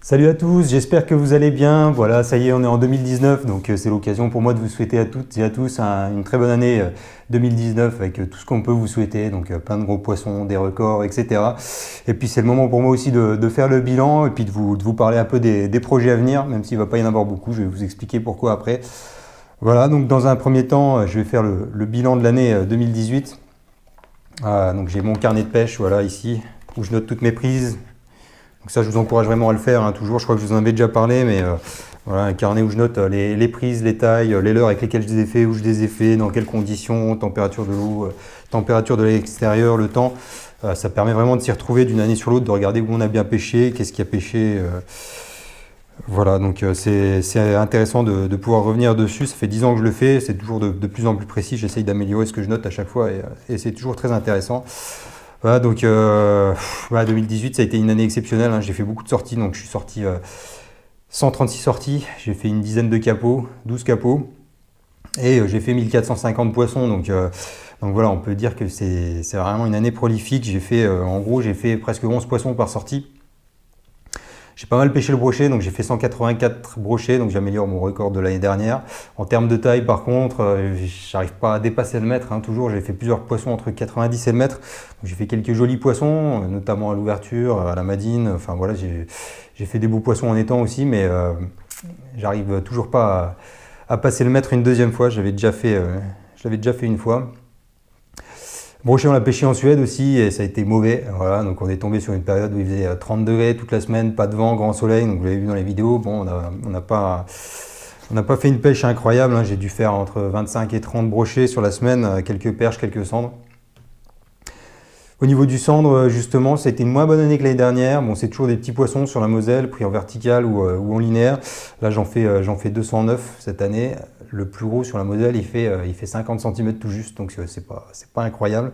Salut à tous, j'espère que vous allez bien. Voilà, ça y est, on est en 2019, donc c'est l'occasion pour moi de vous souhaiter à toutes et à tous une très bonne année 2019 avec tout ce qu'on peut vous souhaiter, donc plein de gros poissons, des records, etc. Et puis c'est le moment pour moi aussi de faire le bilan et puis de vous parler un peu des projets à venir, même s'il ne va pas y en avoir beaucoup, je vais vous expliquer pourquoi après. Voilà, donc dans un premier temps, je vais faire le bilan de l'année 2018. Donc j'ai mon carnet de pêche, voilà, ici, où je note toutes mes prises. Donc ça, je vous encourage vraiment à le faire, hein, toujours. Je crois que je vous en avais déjà parlé, mais voilà, un carnet où je note les prises, les tailles, les leurres avec lesquelles je les ai fait, où je les ai fait, dans quelles conditions, température de l'eau, température de l'extérieur, le temps. Ça permet vraiment de s'y retrouver d'une année sur l'autre, de regarder où on a bien pêché, qu'est-ce qui a pêché. Voilà, donc c'est intéressant de pouvoir revenir dessus. Ça fait 10 ans que je le fais, c'est toujours de plus en plus précis. J'essaye d'améliorer ce que je note à chaque fois et c'est toujours très intéressant. Voilà, donc voilà, 2018, ça a été une année exceptionnelle, hein. J'ai fait beaucoup de sorties, donc je suis sorti 136 sorties, j'ai fait une dizaine de capots, 12 capots, et j'ai fait 1450 poissons, donc voilà, on peut dire que c'est vraiment une année prolifique. J'ai fait, en gros, j'ai fait presque 11 poissons par sortie. J'ai pas mal pêché le brochet, donc j'ai fait 184 brochets, donc j'améliore mon record de l'année dernière. En termes de taille, par contre, j'arrive pas à dépasser le mètre, hein, toujours. J'ai fait plusieurs poissons entre 90 et le mètre. J'ai fait quelques jolis poissons, notamment à l'ouverture, à la madine. Enfin voilà, j'ai fait des beaux poissons en étang aussi, mais j'arrive toujours pas à passer le mètre une deuxième fois. Je l'avais déjà fait une fois. Brochet, on l'a pêché en Suède aussi et ça a été mauvais. Voilà, donc on est tombé sur une période où il faisait 30 degrés toute la semaine, pas de vent, grand soleil. Donc vous l'avez vu dans les vidéos. Bon, on n'a pas fait une pêche incroyable, hein. J'ai dû faire entre 25 et 30 brochets sur la semaine, quelques perches, quelques cendres. Au niveau du cendre, justement, ça a été une moins bonne année que l'année dernière. Bon, c'est toujours des petits poissons sur la Moselle, pris en vertical ou en linéaire. Là, j'en fais 209 cette année. Le plus gros sur la Moselle, il fait 50 cm tout juste, donc c'est pas incroyable.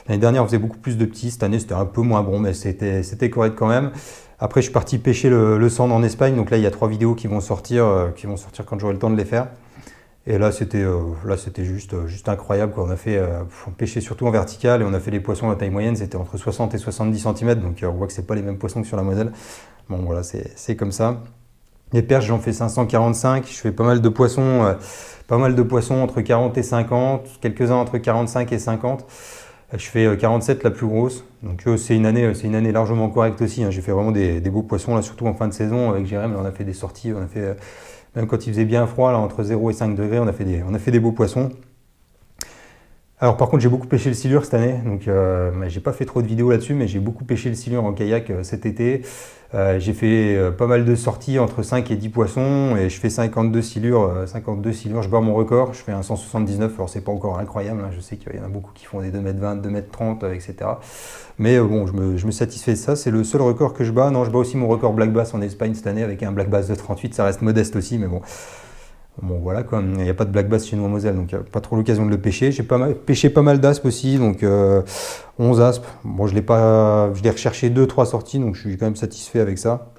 L'année dernière, on faisait beaucoup plus de petits. Cette année, c'était un peu moins bon, mais c'était correct quand même. Après, je suis parti pêcher le cendre en Espagne. Donc là, il y a 3 vidéos qui vont sortir quand j'aurai le temps de les faire. Et là, c'était juste incroyable, quoi. On pêchait surtout en vertical et on a fait des poissons à taille moyenne, c'était entre 60 et 70 cm, donc on voit que c'est pas les mêmes poissons que sur la Moselle. Bon, voilà, c'est comme ça. Les perches, j'en fais 545, je fais pas mal de poissons entre 40 et 50, quelques-uns entre 45 et 50. Je fais 47 la plus grosse, donc c'est une année largement correcte aussi, hein. J'ai fait vraiment des beaux poissons, là, surtout en fin de saison avec Jérém. On a fait des sorties, même quand il faisait bien froid, là, entre 0 et 5 degrés, on a fait des beaux poissons. Alors par contre, j'ai beaucoup pêché le silure cette année, donc j'ai pas fait trop de vidéos là-dessus, mais j'ai beaucoup pêché le silure en kayak cet été. J'ai fait pas mal de sorties entre 5 et 10 poissons et je fais 52 silures, je bats mon record, je fais un 179, alors c'est pas encore incroyable, hein. Je sais qu'il y en a beaucoup qui font des 2m20, 2m30, etc. Mais bon, je me satisfais de ça, c'est le seul record que je bats. Non, je bats aussi mon record black bass en Espagne cette année avec un black bass de 38, ça reste modeste aussi, mais bon. Bon voilà, quoi. Il n'y a pas de black bass chez nous en Moselle, donc pas trop l'occasion de le pêcher. J'ai pêché pas mal d'aspes aussi, donc 11 aspes. Bon, je l'ai recherché 2-3 sorties, donc je suis quand même satisfait avec ça.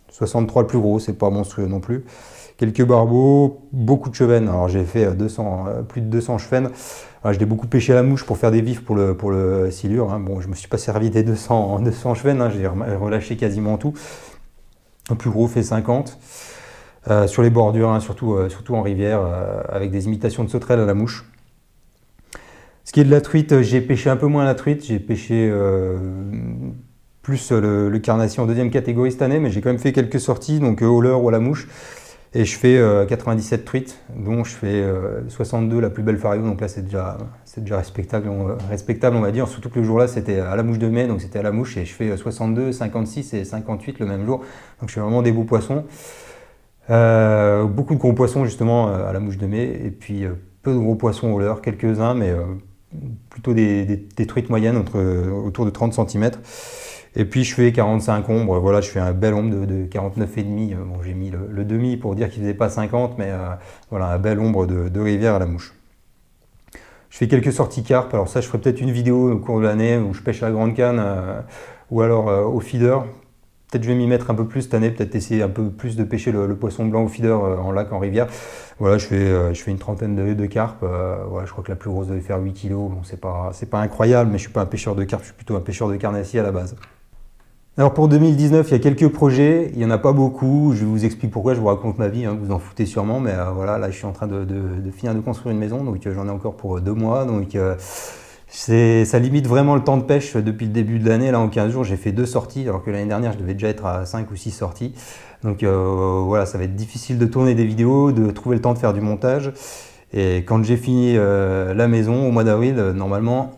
63 le plus gros, c'est pas monstrueux non plus. Quelques barbeaux, beaucoup de chevennes. Alors j'ai fait plus de 200 chevennes. Je l'ai beaucoup pêché à la mouche pour faire des vifs pour le silure, hein. Bon, je me suis pas servi des 200 chevennes, hein. J'ai relâché quasiment tout. Le plus gros fait 50. Sur les bordures, hein, surtout en rivière, avec des imitations de sauterelles à la mouche. Ce qui est de la truite, j'ai pêché un peu moins la truite, j'ai pêché plus le carnassier en deuxième catégorie cette année, mais j'ai quand même fait quelques sorties, donc au leurre ou à la mouche. Et je fais 97 truites, dont je fais 62 la plus belle fario, donc là c'est déjà respectable, on va dire. Surtout que le jour-là c'était à la mouche de mai, donc c'était à la mouche, et je fais 62, 56 et 58 le même jour. Donc je fais vraiment des beaux poissons. Beaucoup de gros poissons justement à la mouche de mai, et puis peu de gros poissons au leurre, quelques-uns, mais plutôt des truites moyennes autour de 30 cm. Et puis je fais 45 ombres, voilà, je fais un bel ombre de 49,5. Bon, j'ai mis le demi pour dire qu'il ne faisait pas 50, mais voilà, un bel ombre de rivière à la mouche. Je fais quelques sorties carpes, alors ça je ferai peut-être une vidéo au cours de l'année où je pêche à la grande canne ou alors au feeder. Peut-être je vais m'y mettre un peu plus cette année, peut-être essayer un peu plus de pêcher le poisson blanc au feeder en lac, en rivière. Voilà, je fais une trentaine de carpes. Voilà, je crois que la plus grosse devait faire 8 kg. Bon, c'est pas incroyable, mais je suis pas un pêcheur de carpes, je suis plutôt un pêcheur de carnassiers à la base. Alors pour 2019, il y a quelques projets, il n'y en a pas beaucoup, je vous explique pourquoi, je vous raconte ma vie, hein, vous en foutez sûrement, mais voilà, là je suis en train de finir de construire une maison, donc j'en ai encore pour 2 mois, donc ça limite vraiment le temps de pêche depuis le début de l'année. Là en 15 jours j'ai fait 2 sorties, alors que l'année dernière je devais déjà être à 5 ou 6 sorties, donc voilà, ça va être difficile de tourner des vidéos, de trouver le temps de faire du montage, et quand j'ai fini la maison au mois d'avril, normalement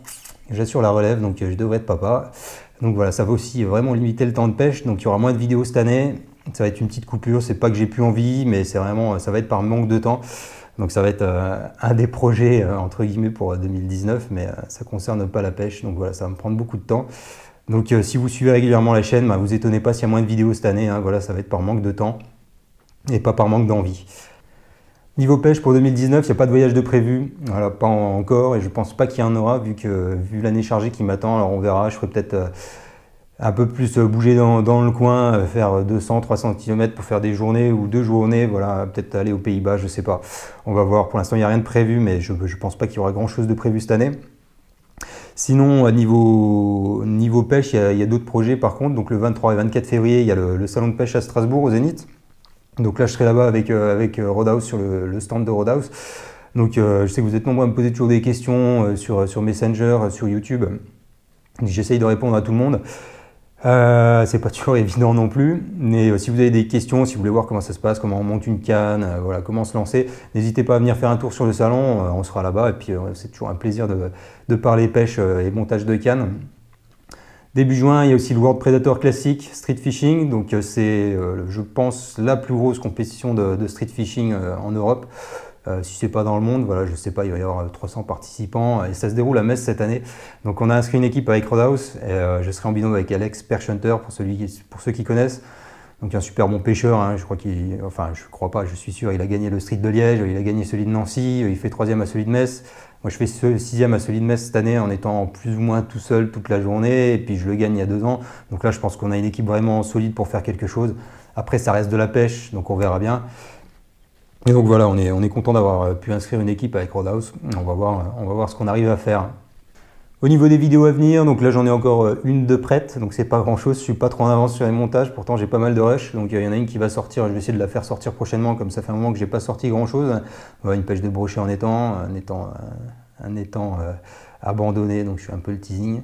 j'assure la relève, donc je devrais être papa. Donc voilà, ça va aussi vraiment limiter le temps de pêche, donc il y aura moins de vidéos cette année. Ça va être une petite coupure, c'est pas que j'ai plus envie, mais c'est vraiment, ça va être par manque de temps. Donc ça va être un des projets entre guillemets pour 2019, mais ça concerne pas la pêche, donc voilà, ça va me prendre beaucoup de temps. Donc si vous suivez régulièrement la chaîne, vous étonnez pas s'il y a moins de vidéos cette année, hein, voilà, ça va être par manque de temps et pas par manque d'envie. Niveau pêche pour 2019, il n'y a pas de voyage de prévu, voilà, pas encore, et je pense pas qu'il y en aura vu l'année chargée qui m'attend. Alors on verra, je ferai peut-être un peu plus bouger dans le coin, faire 200-300 km pour faire des journées ou 2 journées, voilà, peut-être aller aux Pays-Bas, je sais pas. On va voir, pour l'instant il n'y a rien de prévu, mais je pense pas qu'il y aura grand chose de prévu cette année. Sinon, niveau pêche, il y a d'autres projets par contre. Donc le 23 et 24 février, il y a le salon de pêche à Strasbourg, au Zénith. Donc là, je serai là-bas avec Roadhouse sur le stand de Roadhouse. Donc je sais que vous êtes nombreux à me poser toujours des questions sur Messenger, sur YouTube. J'essaye de répondre à tout le monde. C'est pas toujours évident non plus, mais si vous avez des questions, si vous voulez voir comment ça se passe, comment on monte une canne, voilà, comment se lancer, n'hésitez pas à venir faire un tour sur le salon, on sera là-bas et puis c'est toujours un plaisir de parler pêche et montage de canne. Début juin, il y a aussi le World Predator Classic Street Fishing, donc c'est, je pense, la plus grosse compétition de street fishing en Europe. Si c'est pas dans le monde, voilà, je sais pas, il va y avoir 300 participants et ça se déroule à Metz cette année. Donc on a inscrit une équipe avec Roadhouse et je serai en binôme avec Alex Perchunter pour ceux qui connaissent. Donc un super bon pêcheur, hein, je crois pas, je suis sûr, il a gagné le Street de Liège, il a gagné celui de Nancy, il fait 3e à celui de Metz. Moi je fais 6e à celui de Metz cette année en étant plus ou moins tout seul toute la journée et puis je le gagne il y a 2 ans. Donc là je pense qu'on a une équipe vraiment solide pour faire quelque chose. Après ça reste de la pêche, donc on verra bien. Et donc voilà, on est content d'avoir pu inscrire une équipe avec Roadhouse. On va voir ce qu'on arrive à faire. Au niveau des vidéos à venir, donc là j'en ai encore une de prête, donc c'est pas grand chose, je suis pas trop en avance sur les montages, pourtant j'ai pas mal de rush, donc il y en a une qui va sortir, je vais essayer de la faire sortir prochainement, comme ça fait un moment que j'ai pas sorti grand chose. Une pêche de brochet en étang, un étang abandonné, donc je fais un peu le teasing.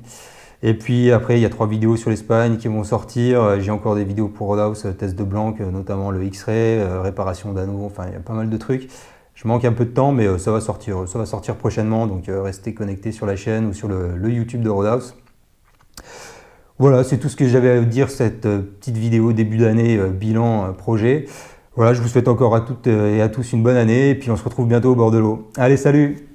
Et puis après il y a 3 vidéos sur l'Espagne qui vont sortir, j'ai encore des vidéos pour Roadhouse, test de blanc, notamment le X-Ray, réparation d'anneaux, enfin il y a pas mal de trucs. Je manque un peu de temps, mais ça va sortir prochainement, donc restez connectés sur la chaîne ou sur le YouTube de Roadhouse. Voilà, c'est tout ce que j'avais à vous dire cette petite vidéo début d'année, bilan projet. Voilà, je vous souhaite encore à toutes et à tous une bonne année, et puis on se retrouve bientôt au bord de l'eau. Allez, salut!